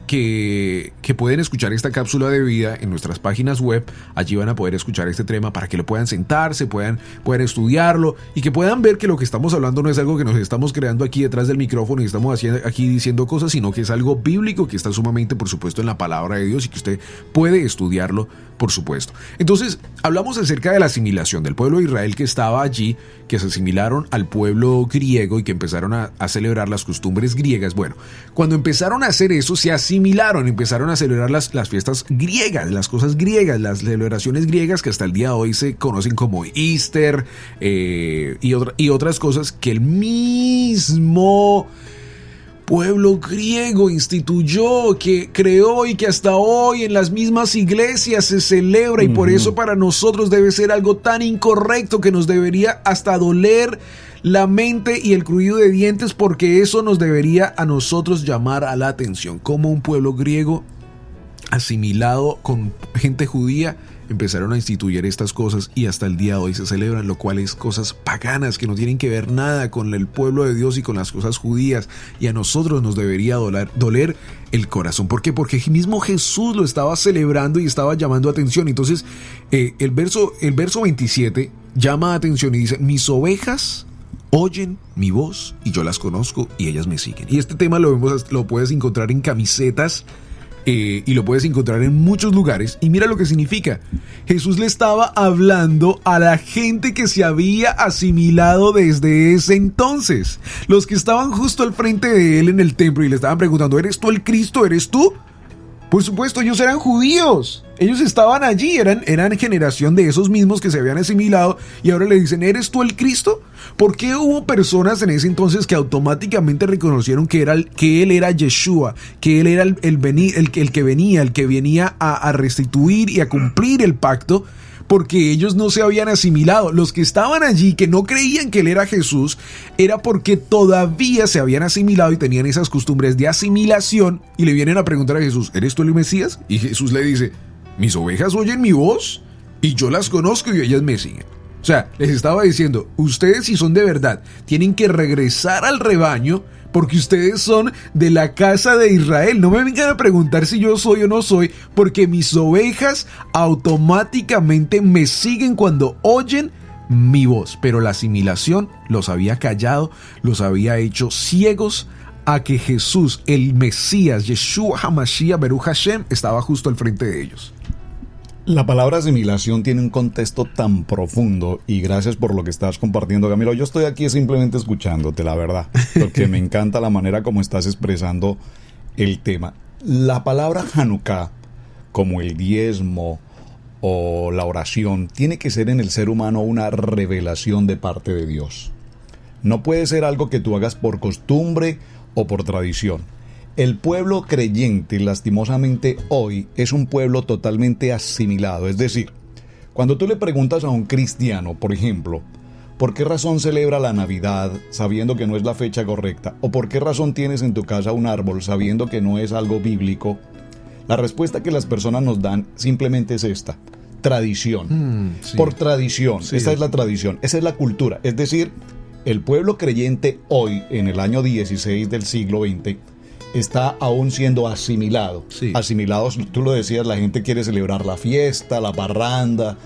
pueden escuchar esta cápsula de vida en nuestras páginas web. Allí van a poder escuchar este tema para que lo puedan sentarse, puedan estudiarlo y que puedan ver que lo que estamos hablando no es algo que nos estamos creando aquí detrás del micrófono y estamos aquí diciendo cosas, sino que es algo bíblico que está sumamente, por supuesto, en la palabra de Dios y que usted puede estudiarlo, por supuesto. Entonces, hablamos acerca de la asimilación del pueblo de Israel que estaba allí, que se asimilaron al pueblo griego y que empezaron a celebrar las costumbres griegas. Bueno, cuando empezaron a hacer eso, se asimilaron, empezaron a celebrar las fiestas griegas, las cosas griegas, las celebraciones griegas que hasta el día de hoy se conocen como Easter y otras cosas que el mismo pueblo griego instituyó, que creó y que hasta hoy en las mismas iglesias se celebra, y por eso para nosotros debe ser algo tan incorrecto que nos debería hasta doler la mente y el crujir de dientes, porque eso nos debería a nosotros llamar a la atención. Como un pueblo griego asimilado con gente judía empezaron a instituir estas cosas y hasta el día de hoy se celebran, lo cual es cosas paganas que no tienen que ver nada con el pueblo de Dios y con las cosas judías, y a nosotros nos debería doler el corazón. ¿Por qué? Porque mismo Jesús lo estaba celebrando y estaba llamando atención. Entonces el verso 27 llama atención y dice: mis ovejas oyen mi voz y yo las conozco y ellas me siguen. Y este tema lo puedes encontrar en camisetas y lo puedes encontrar en muchos lugares. Y mira lo que significa. Jesús le estaba hablando a la gente que se había asimilado desde ese entonces. Los que estaban justo al frente de él en el templo y le estaban preguntando: ¿eres tú el Cristo? ¿Eres tú? Por supuesto, ellos eran judíos. Ellos estaban allí, eran generación de esos mismos que se habían asimilado, y ahora le dicen: ¿eres tú el Cristo? ¿Por qué hubo personas en ese entonces que automáticamente reconocieron que él era Yeshua, que él era el que venía a restituir y a cumplir el pacto? Porque ellos no se habían asimilado. Los que estaban allí, que no creían que él era Jesús, era porque todavía se habían asimilado y tenían esas costumbres de asimilación, y le vienen a preguntar a Jesús: ¿eres tú el Mesías? Y Jesús le dice: mis ovejas oyen mi voz y yo las conozco y ellas me siguen. O sea, les estaba diciendo: ustedes, si son de verdad, tienen que regresar al rebaño, porque ustedes son de la casa de Israel. No me vengan a preguntar si yo soy o no soy, porque mis ovejas automáticamente me siguen cuando oyen mi voz. Pero la asimilación los había callado, los había hecho ciegos a que Jesús, el Mesías, Yeshua HaMashiach Beruch Hashem, estaba justo al frente de ellos. La palabra asimilación tiene un contexto tan profundo y gracias por lo que estás compartiendo, Camilo. Yo estoy aquí simplemente escuchándote, la verdad, porque me encanta la manera como estás expresando el tema. La palabra Hanukkah, como el diezmo o la oración, tiene que ser en el ser humano una revelación de parte de Dios. No puede ser algo que tú hagas por costumbre o por tradición. El pueblo creyente, lastimosamente hoy, es un pueblo totalmente asimilado. Es decir, cuando tú le preguntas a un cristiano, por ejemplo, ¿por qué razón celebra la Navidad sabiendo que no es la fecha correcta? ¿O por qué razón tienes en tu casa un árbol sabiendo que no es algo bíblico? La respuesta que las personas nos dan simplemente es esta: tradición. Sí. Por tradición. Sí. Esa es la tradición, esa es la cultura. Es decir, el pueblo creyente hoy, en el año 16 del siglo XX, está aún siendo asimilado. Sí. Asimilados, tú lo decías, la gente quiere celebrar la fiesta, la parranda,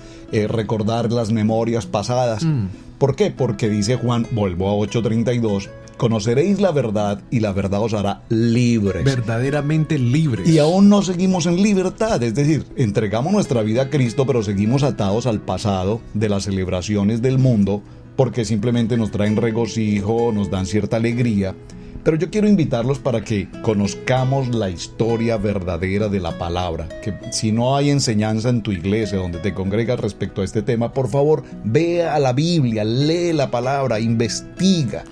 recordar las memorias pasadas. ¿Por qué? Porque dice Juan, vuelvo a 8:32, conoceréis la verdad y la verdad os hará libres. Verdaderamente libres. Y aún no seguimos en libertad, es decir, entregamos nuestra vida a Cristo, pero seguimos atados al pasado de las celebraciones del mundo, porque simplemente nos traen regocijo, nos dan cierta alegría. Pero yo quiero invitarlos para que conozcamos la historia verdadera de la palabra. Que si no hay enseñanza en tu iglesia donde te congregas respecto a este tema, por favor, ve a la Biblia, lee la palabra, investiga.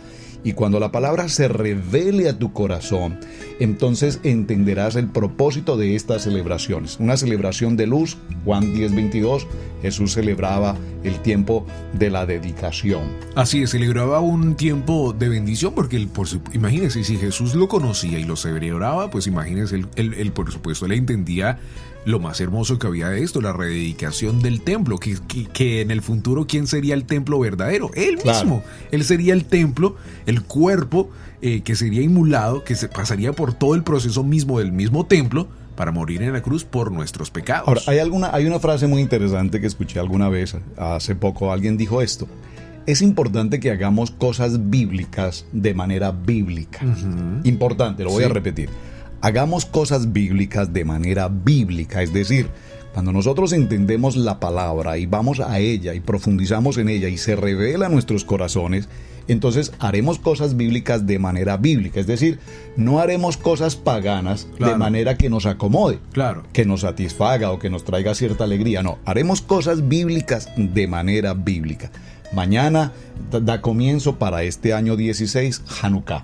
Y cuando la palabra se revele a tu corazón, entonces entenderás el propósito de estas celebraciones. Una celebración de luz, Juan 10:22, Jesús celebraba el tiempo de la dedicación. Así es, celebraba un tiempo de bendición porque, imagínense, si Jesús lo conocía y lo celebraba, pues imagínense, él por supuesto, le entendía lo más hermoso que había de esto, la rededicación del templo, que en el futuro, ¿quién sería el templo verdadero? Él mismo. Él sería el templo, el cuerpo que sería inmolado, que se pasaría por todo el proceso mismo del mismo templo para morir en la cruz por nuestros pecados. Ahora, hay una frase muy interesante que escuché alguna vez, hace poco alguien dijo esto: es importante que hagamos cosas bíblicas de manera bíblica. Importante, lo voy a repetir. Hagamos cosas bíblicas de manera bíblica, es decir, cuando nosotros entendemos la palabra y vamos a ella y profundizamos en ella y se revela a nuestros corazones, entonces haremos cosas bíblicas de manera bíblica, es decir, no haremos cosas paganas de manera que nos acomode, que nos satisfaga o que nos traiga cierta alegría, no, haremos cosas bíblicas de manera bíblica. Mañana da comienzo para este año 16, Hanukkah.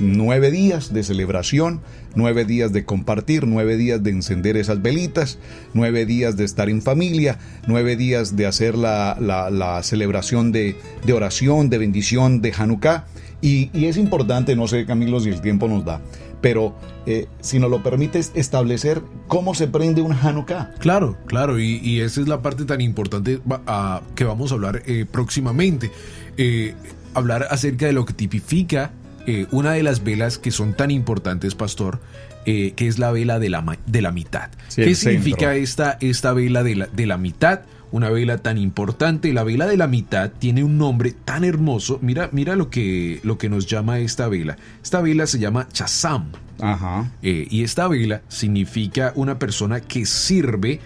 9 días de celebración, 9 días de compartir, 9 días de encender esas velitas, 9 días de estar en familia, 9 días de hacer la celebración de oración, de bendición de Hanukkah. Y es importante, no sé, Camilo, si el tiempo nos da, pero si nos lo permites, establecer cómo se prende un Hanukkah. Claro, y esa es la parte tan importante que vamos a hablar próximamente. Hablar acerca de lo que tipifica una de las velas que son tan importantes, pastor, que es la vela de la mitad. Sí, ¿qué significa esta vela de la mitad? Una vela tan importante. La vela de la mitad tiene un nombre tan hermoso. Mira lo que nos llama esta vela. Esta vela se llama Chazam. Ajá. Y esta vela significa una persona que sirve,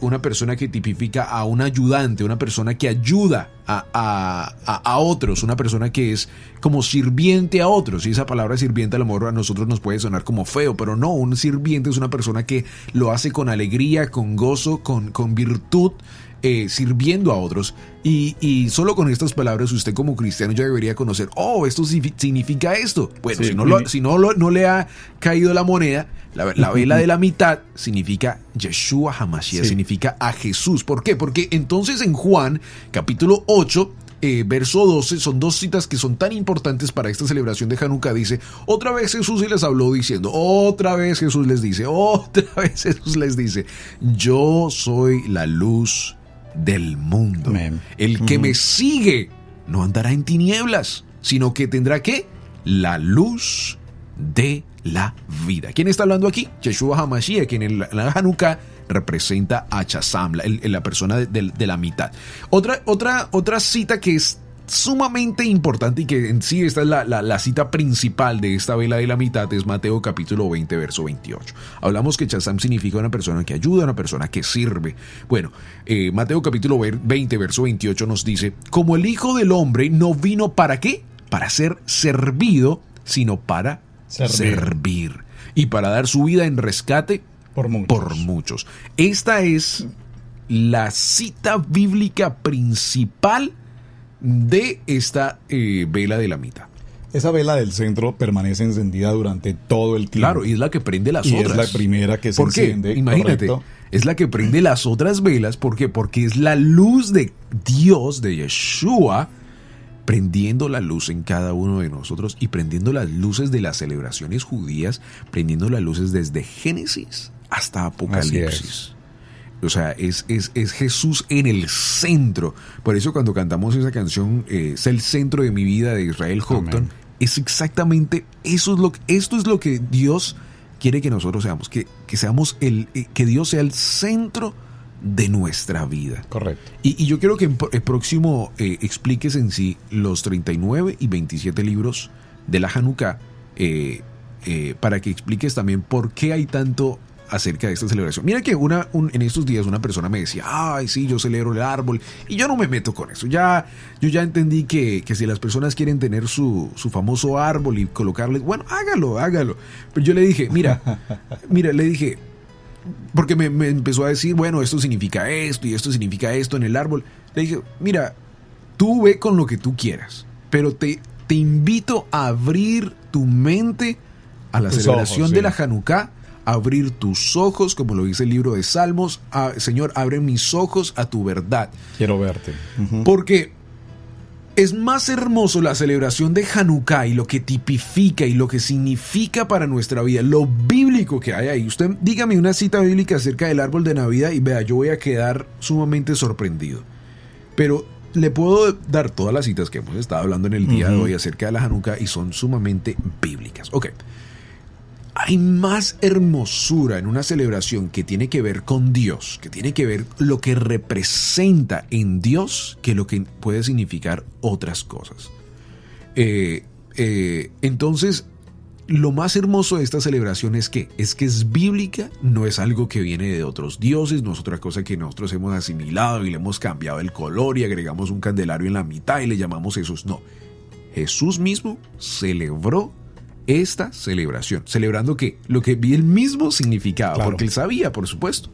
una persona que tipifica a un ayudante, una persona que ayuda a otros, una persona que es como sirviente a otros. Y esa palabra sirviente a lo mejor a nosotros nos puede sonar como feo, pero no, un sirviente es una persona que lo hace con alegría, con gozo, con virtud, sirviendo a otros. Y solo con estas palabras usted como cristiano ya debería conocer, esto significa esto. Bueno, sí, si no le ha caído la moneda, la vela de la mitad significa Yeshua HaMashiach, significa a Jesús. ¿Por qué? Porque entonces en Juan capítulo 8 verso 12, son dos citas que son tan importantes para esta celebración de Hanukkah. Dice, otra vez Jesús les habló diciendo, otra vez Jesús les dice, yo soy la luz del mundo. Amen. El que me sigue no andará en tinieblas, sino que tendrá ¿qué? La luz de la vida. ¿Quién está hablando aquí? Yeshua HaMashiach, quien en la Hanukkah representa a Chazam, la persona de la mitad. Otra cita que es sumamente importante y que en sí esta es la cita principal de esta vela de la mitad, es Mateo capítulo 20, verso 28. Hablamos que Chazam significa una persona que ayuda, una persona que sirve. Bueno, Mateo capítulo 20, verso 28 nos dice, como el Hijo del Hombre no vino ¿para qué? Para ser servido, sino para servir. Y para dar su vida en rescate por muchos. Esta es la cita bíblica principal de esta vela de la mitad. Esa vela del centro permanece encendida durante todo el tiempo. Claro, y es la que prende las otras. Y es la primera que se enciende. Imagínate, correcto. Es la que prende las otras velas. ¿Por qué? Porque es la luz de Dios, de Yeshua, prendiendo la luz en cada uno de nosotros y prendiendo las luces de las celebraciones judías, prendiendo las luces desde Génesis hasta Apocalipsis. O sea, es Jesús en el centro. Por eso cuando cantamos esa canción, es el centro de mi vida, de Israel Houghton, es exactamente esto es lo que Dios quiere que nosotros seamos, que seamos que Dios sea el centro de nuestra vida. Correcto. Y yo quiero que el próximo expliques en sí los 39 y 27 libros de la Hanukkah, para que expliques también por qué hay tanto acerca de esta celebración. Mira que en estos días una persona me decía, ay, sí, yo celebro el árbol, y yo no me meto con eso. Yo ya entendí que si las personas quieren tener su famoso árbol y colocarle, bueno, hágalo. Pero yo le dije, mira, le dije, porque me empezó a decir, bueno, esto significa esto y esto significa esto en el árbol. Le dije, mira, tú ve con lo que tú quieras, pero te invito a abrir tu mente a la celebración de la Hanukkah, abrir tus ojos, como lo dice el libro de Salmos. Señor, abre mis ojos a tu verdad. Quiero verte. Porque es más hermoso la celebración de Hanukkah y lo que tipifica y lo que significa para nuestra vida, lo bíblico que hay ahí. Usted dígame una cita bíblica acerca del árbol de Navidad y vea, yo voy a quedar sumamente sorprendido. Pero le puedo dar todas las citas que hemos estado hablando en el día de hoy acerca de la Hanukkah y son sumamente bíblicas. Ok. Hay más hermosura en una celebración que tiene que ver con Dios, que tiene que ver lo que representa en Dios, que lo que puede significar otras cosas. Entonces, lo más hermoso de esta celebración es que es bíblica, no es algo que viene de otros dioses, no es otra cosa que nosotros hemos asimilado y le hemos cambiado el color y agregamos un candelario en la mitad y le llamamos Jesús. No, Jesús mismo celebró esta celebración, celebrando que lo que él mismo significaba, claro, porque él sabía, por supuesto.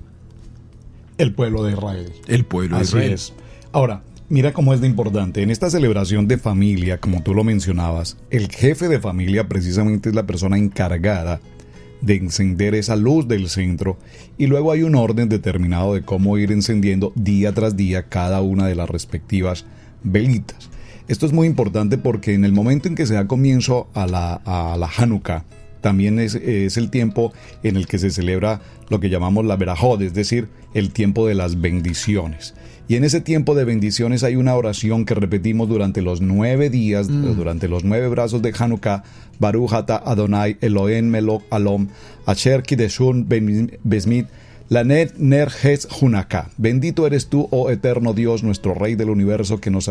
El pueblo de Israel. El pueblo de Israel. Es. Ahora, mira cómo es de importante. En esta celebración de familia, como tú lo mencionabas, el jefe de familia precisamente es la persona encargada de encender esa luz del centro, y luego hay un orden determinado de cómo ir encendiendo día tras día cada una de las respectivas velitas. Esto es muy importante porque en el momento en que se da comienzo a la Hanukkah, también es el tiempo en el que se celebra lo que llamamos la Berajot, es decir, el tiempo de las bendiciones. Y en ese tiempo de bendiciones hay una oración que repetimos durante los 9 días, durante los 9 brazos de Hanukkah. Baruch ata Adonai Elohim melech alom, asher kideshun besmit, Lanet ner hes Hanukkah. Bendito eres tú, oh eterno Dios, nuestro Rey del universo, que nos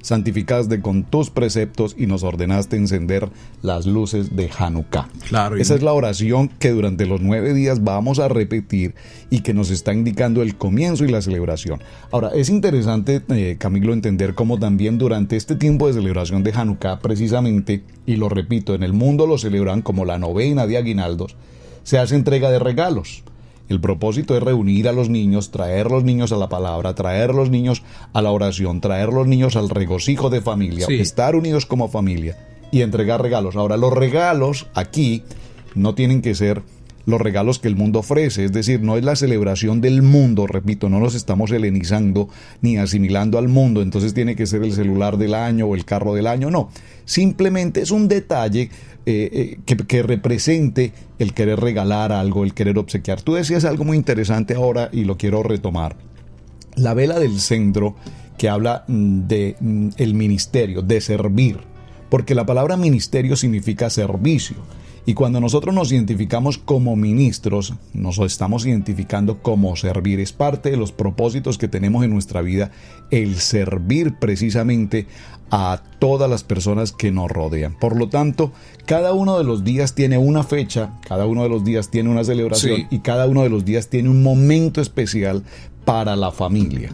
santificaste con tus preceptos y nos ordenaste encender las luces de Hanukkah. Claro. Esa es la oración que durante los 9 días vamos a repetir y que nos está indicando el comienzo y la celebración. Ahora, es interesante, Camilo, entender cómo también durante este tiempo de celebración de Hanukkah, precisamente, y lo repito, en el mundo lo celebran como la novena de aguinaldos, se hace entrega de regalos. El propósito es reunir a los niños, traer los niños a la palabra, traer los niños a la oración, traer los niños al regocijo de familia, sí, estar unidos como familia y entregar regalos. Ahora, los regalos aquí no tienen que ser los regalos que el mundo ofrece, es decir, no es la celebración del mundo, repito, no nos estamos helenizando ni asimilando al mundo, entonces tiene que ser el celular del año o el carro del año, no, simplemente es un detalle que represente el querer regalar algo, el querer obsequiar. Tú decías algo muy interesante ahora y lo quiero retomar. La vela del centro que habla de el ministerio, de servir, porque la palabra ministerio significa servicio. Y cuando nosotros nos identificamos como ministros, nos estamos identificando como servir. Es parte de los propósitos que tenemos en nuestra vida, el servir precisamente a todas las personas que nos rodean. Por lo tanto, cada uno de los días tiene una fecha, cada uno de los días tiene una celebración, sí, y cada uno de los días tiene un momento especial para la familia.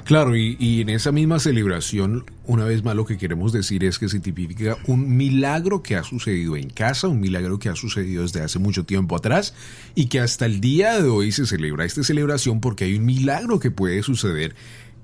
Claro, y en esa misma celebración, una vez más lo que queremos decir es que se tipifica un milagro que ha sucedido en casa, un milagro que ha sucedido desde hace mucho tiempo atrás y que hasta el día de hoy se celebra esta celebración porque hay un milagro que puede suceder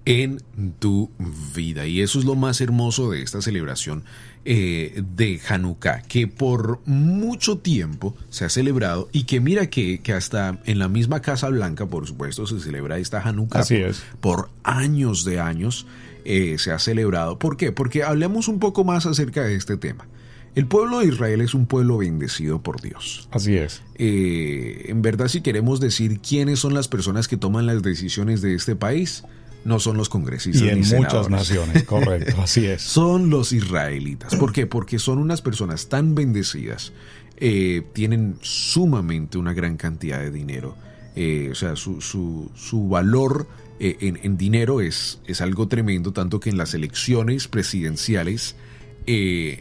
en tu vida. Y eso es lo más hermoso de esta celebración de Hanukkah, que por mucho tiempo se ha celebrado y que mira que hasta en la misma Casa Blanca, por supuesto, se celebra esta Hanukkah. Así es. Por años de años se ha celebrado. ¿Por qué? Porque hablemos un poco más acerca de este tema. El pueblo de Israel es un pueblo bendecido por Dios. Así es. En verdad, si queremos decir quiénes son las personas que toman las decisiones de este país, no son los congresistas y en ni muchas senadores. naciones, correcto, así es. Son los israelitas. ¿Por qué? Porque son unas personas tan bendecidas, tienen sumamente una gran cantidad de dinero. O sea, su valor en dinero es algo tremendo, tanto que en las elecciones presidenciales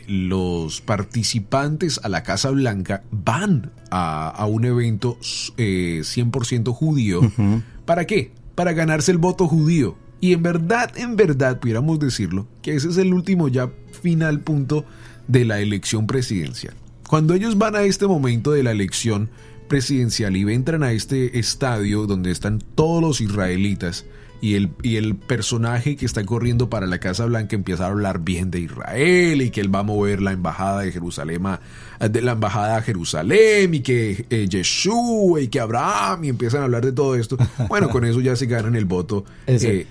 los participantes a la Casa Blanca van a un evento 100% judío. Uh-huh. ¿Para qué? Para ganarse el voto judío. Y en verdad, pudiéramos decirlo, que ese es el último ya final punto de la elección presidencial. Cuando ellos van a este momento de la elección presidencial y entran a este estadio donde están todos los israelitas, y el personaje que está corriendo para la Casa Blanca empieza a hablar bien de Israel y que él va a mover la embajada de Jerusalén a Jerusalén y que Yeshua y que Abraham, y empiezan a hablar de todo esto. Bueno, con eso ya se ganan el voto.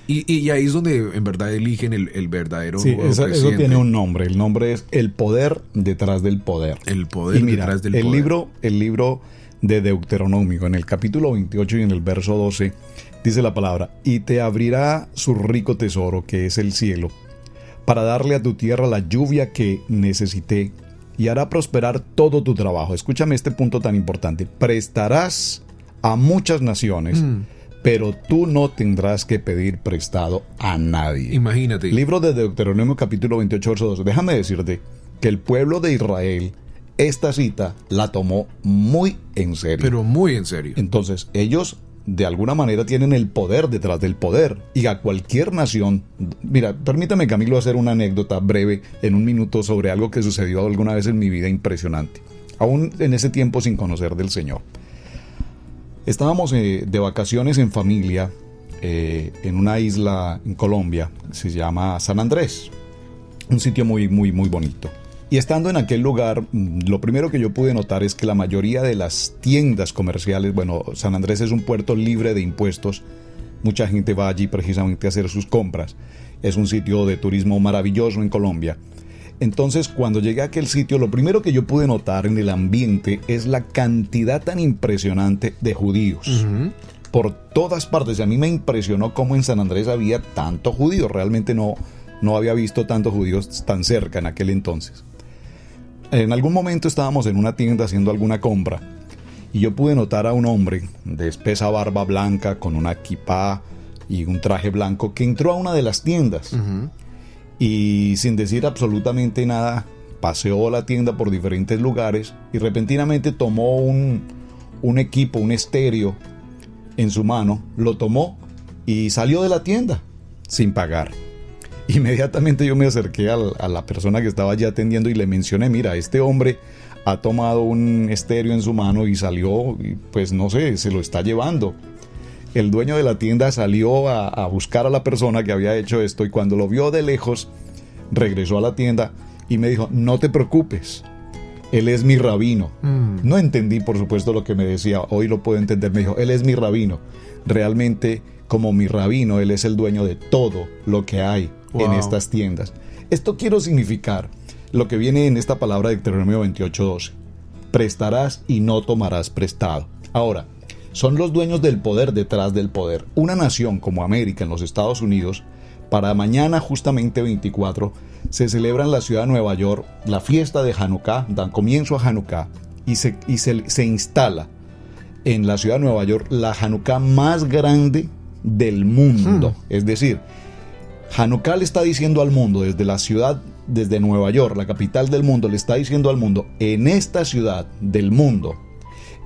Y ahí es donde en verdad eligen el verdadero presidente. Eso tiene un nombre. El nombre es el poder detrás del poder. El poder detrás del poder. El libro de Deuteronomio, en el capítulo 28 y en el verso 12, dice la palabra: y te abrirá su rico tesoro, que es el cielo, para darle a tu tierra la lluvia que necesité, y hará prosperar todo tu trabajo. Escúchame este punto tan importante: prestarás a muchas naciones, pero tú no tendrás que pedir prestado a nadie. Imagínate. Libro de Deuteronomio capítulo 28, verso 12. Déjame decirte que el pueblo de Israel esta cita la tomó muy en serio. Pero muy en serio. Entonces, ellos de alguna manera tienen el poder detrás del poder. Y a cualquier nación... Mira, permítame, Camilo, hacer una anécdota breve en un minuto sobre algo que sucedió alguna vez en mi vida impresionante. Aún en ese tiempo sin conocer del Señor. Estábamos de vacaciones en familia en una isla en Colombia. Se llama San Andrés. Un sitio muy, muy, muy bonito. Y estando en aquel lugar, lo primero que yo pude notar es que la mayoría de las tiendas comerciales, bueno, San Andrés es un puerto libre de impuestos, mucha gente va allí precisamente a hacer sus compras, es un sitio de turismo maravilloso en Colombia. Entonces, cuando llegué a aquel sitio, lo primero que yo pude notar en el ambiente es la cantidad tan impresionante de judíos. Uh-huh. Por todas partes. A mí me impresionó cómo en San Andrés había tanto judío. Realmente no había visto tantos judíos tan cerca en aquel entonces. En algún momento estábamos en una tienda haciendo alguna compra y yo pude notar a un hombre de espesa barba blanca con una kipá y un traje blanco que entró a una de las tiendas. Uh-huh. Y sin decir absolutamente nada paseó la tienda por diferentes lugares y repentinamente tomó un equipo, un estéreo en su mano, lo tomó y salió de la tienda sin pagar. Inmediatamente yo me acerqué a la persona que estaba allí atendiendo y le mencioné: mira, este hombre ha tomado un estéreo en su mano y salió, y pues no sé, se lo está llevando. El dueño de la tienda salió a buscar a la persona que había hecho esto y cuando lo vio de lejos, regresó a la tienda y me dijo: no te preocupes, él es mi rabino. No entendí, por supuesto, lo que me decía. Hoy lo puedo entender. Me dijo: él es mi rabino. Realmente, como mi rabino, él es el dueño de todo lo que hay en estas tiendas. Esto quiero significar lo que viene en esta palabra de Deuteronomio 28:12. Prestarás y no tomarás prestado. Ahora, son los dueños del poder detrás del poder. Una nación como América, en los Estados Unidos, para mañana, justamente 24, se celebra en la ciudad de Nueva York la fiesta de Hanukkah, dan comienzo a Hanukkah, y se instala en la ciudad de Nueva York la Hanukkah más grande del mundo. Es decir, Hanukkah le está diciendo al mundo desde la ciudad, desde Nueva York, la capital del mundo, le está diciendo al mundo, en esta ciudad del mundo,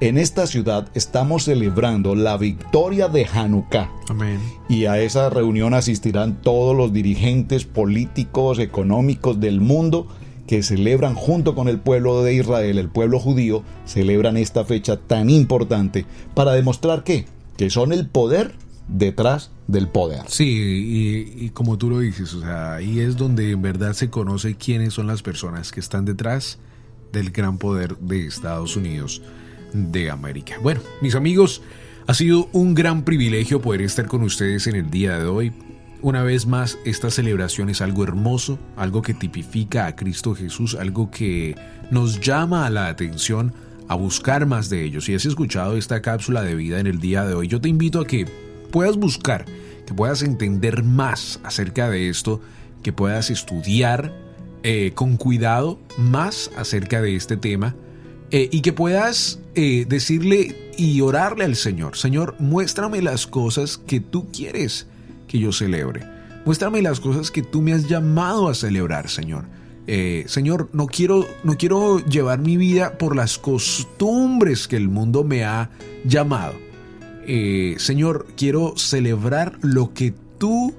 en esta ciudad estamos celebrando la victoria de Hanukkah. Amén. Y a esa reunión asistirán todos los dirigentes políticos, económicos del mundo que celebran junto con el pueblo de Israel, el pueblo judío, celebran esta fecha tan importante para demostrar que son el poder detrás del poder. Sí, y como tú lo dices, o sea, ahí es donde en verdad se conoce quiénes son las personas que están detrás del gran poder de Estados Unidos de América. Bueno, mis amigos, ha sido un gran privilegio poder estar con ustedes en el día de hoy. Una vez más, esta celebración es algo hermoso, algo que tipifica a Cristo Jesús, algo que nos llama a la atención a buscar más de ellos. Si has escuchado esta cápsula de vida en el día de hoy, yo te invito a que puedas buscar, que puedas entender más acerca de esto, que puedas estudiar con cuidado más acerca de este tema, y que puedas decirle y orarle al Señor: Señor, muéstrame las cosas que tú quieres que yo celebre. Muéstrame las cosas que tú me has llamado a celebrar, Señor. Señor, no quiero llevar mi vida por las costumbres que el mundo me ha llamado. Señor, quiero celebrar lo que tú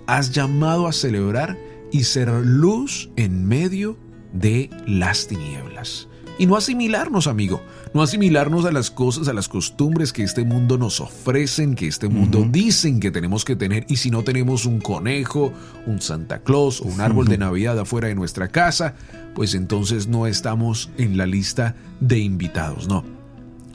has llamado a celebrar y ser luz en medio de las tinieblas. Y no asimilarnos, amigo, no asimilarnos a las cosas, a las costumbres que este mundo nos ofrecen, que este mundo dicen que tenemos que tener. Y si no tenemos un conejo, un Santa Claus o un árbol de Navidad afuera de nuestra casa, pues entonces no estamos en la lista de invitados, no.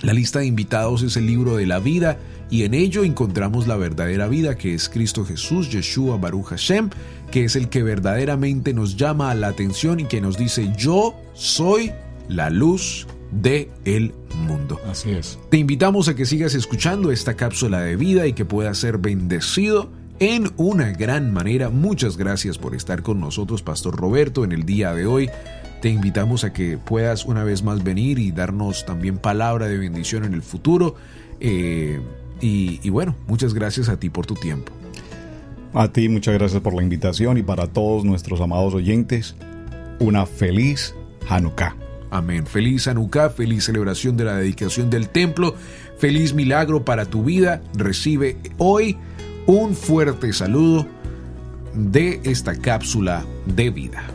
La lista de invitados es el libro de la vida y en ello encontramos la verdadera vida, que es Cristo Jesús, Yeshua Baruch Hashem, que es el que verdaderamente nos llama a la atención y que nos dice: yo soy la luz del mundo. Así es. Te invitamos a que sigas escuchando esta cápsula de vida y que puedas ser bendecido en una gran manera. Muchas gracias por estar con nosotros, Pastor Roberto, en el día de hoy. Te invitamos a que puedas una vez más venir y darnos también palabra de bendición en el futuro. Y bueno, muchas gracias a ti por tu tiempo. A ti, muchas gracias por la invitación, y para todos nuestros amados oyentes, una feliz Hanukkah. Amén. Feliz Hanukkah, feliz celebración de la dedicación del templo, feliz milagro para tu vida. Recibe hoy un fuerte saludo de esta cápsula de vida.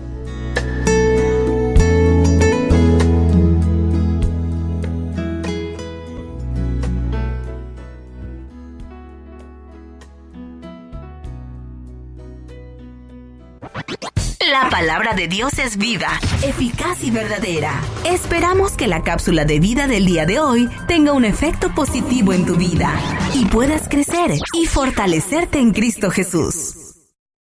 La palabra de Dios es viva, eficaz y verdadera. Esperamos que la cápsula de vida del día de hoy tenga un efecto positivo en tu vida y puedas crecer y fortalecerte en Cristo Jesús.